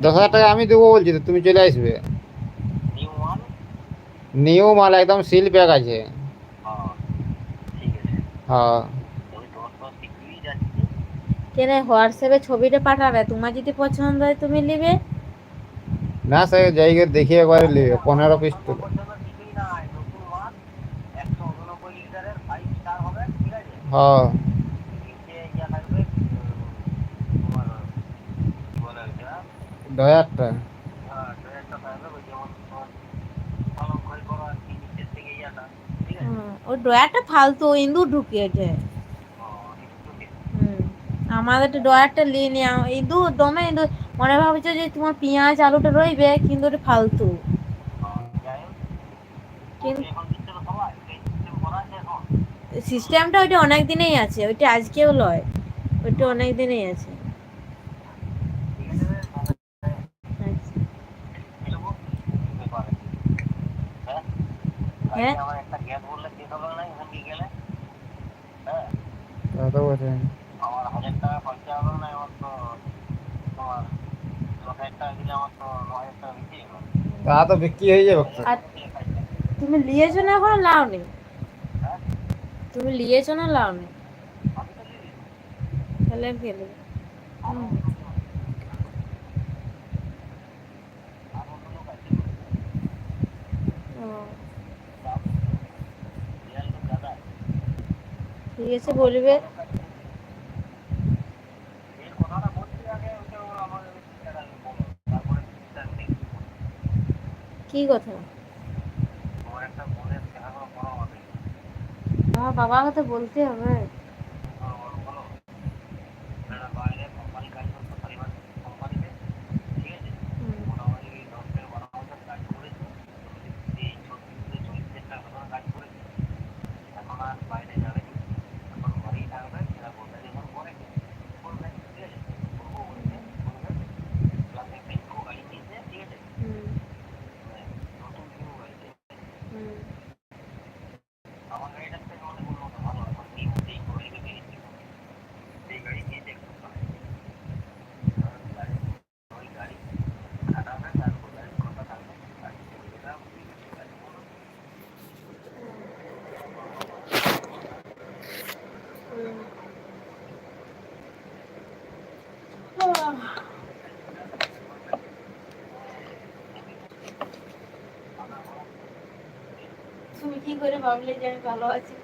10,000 টাকা আমি দেবো বলছি তো, তুমি চলে আসবে। নিউ মাল একদম সিল প্যাক আছে। হ্যাঁ। কেন হোয়াটসঅ্যাপে ছবিটা পাঠাবে, তোমার যদি পছন্দ হয় তুমি নিবে। না সে জায়গায় দেখি একবার নিবে 15 পিস তো। হ্যাঁ। 2,000 টাকা। ওই ড্রয়ারটা ফালতু, ইঁদুর ঢুকিয়েছে। আমাদের তো ড্রয়ারটা নিয়ে নিয়ে ইঁদুর দমে ইঁদুর, মনে ভাবছো যে তোমার পেঁয়াজ আলুটা রইবে, কিন্তু ওটা ফালতু। কিন্তু সিস্টেমটা ওইটা অনেক দিনেই আছে, ওইটা আজকেও লয়, ওইটা অনেক দিনেই আছে। হ্যাঁ তা তো বটে। তা তো বিক্রি হয়ে যাবে তো। আর তুমি লিয়েছো না এখন লাও নি? তুমি লিয়েছো না লাও নি? তাহলে ফেলে ঠিক আছে বলবে। কি কথা? আমার বাবার কথা বলতে হবে। তুমি কি করে ভাবলে যে আমি ভালো আছি?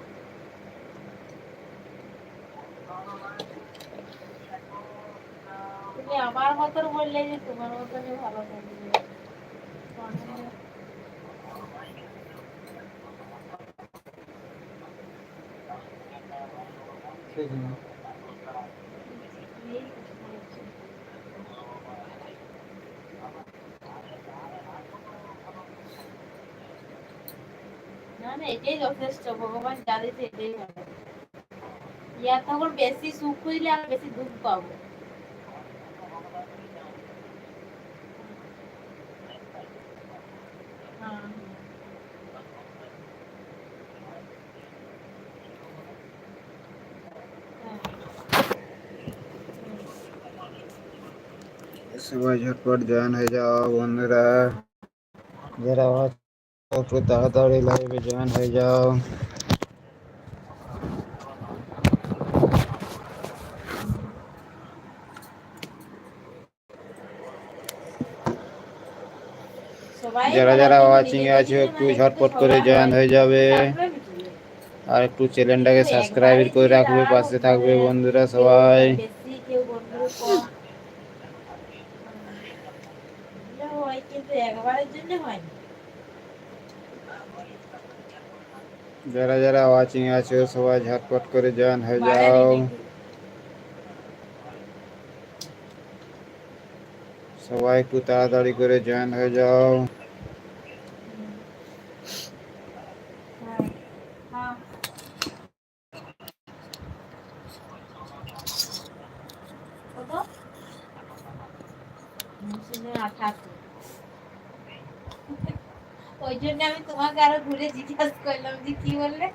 তুমি আমার মতন বললে যে তোমার মতনই ভালো থাকবে। ঠিক না। না না, এটাই যথেষ্ট, ভগবান যা দিতে এটাই ভালো। ইয়ার তখন বেশি সুখ খুঁজলে আর বেশি দুঃখ পাবো। হ্যাঁ সবাই ঝটপট জয়েন হয়ে যাও বন্ধুরা, যারা একটু তাড়াতাড়ি লাইভে জয়েন হয়ে যাও। সবাই যারা বলার যারা জন্য ওয়াচিং এ নিজেদের আছো জন্য একটু মানে কিন্তু ঝটপট করে সবার জয়েন হয় হয়ে যাবে, তারপরে মিটবে। আর একটু চ্যানেলটাকে কিন্তু সাবস্ক্রাইব একবারে করে যে রাখবে, যারা পাশে থাকবে মানে বন্ধুরা কেউ সবাই। বেশি কেউ বন্ধু কম, এটা হয় কিন্তু একবারের জন্য হয় না। যারা যারা ওয়াচিং এ আছো সবাই ঝটপট করে জয়েন হয়ে বাড়ানি যাও, নাকি? সবাই একটু তাড়াতাড়ি করে জয়েন হয়ে যাও। হ্যাঁ হ্যাঁ। কত? 988। ওই জন্য আমি তোমাকে আরো ঘুরে জিজ্ঞাসা করলাম যে কি বললে।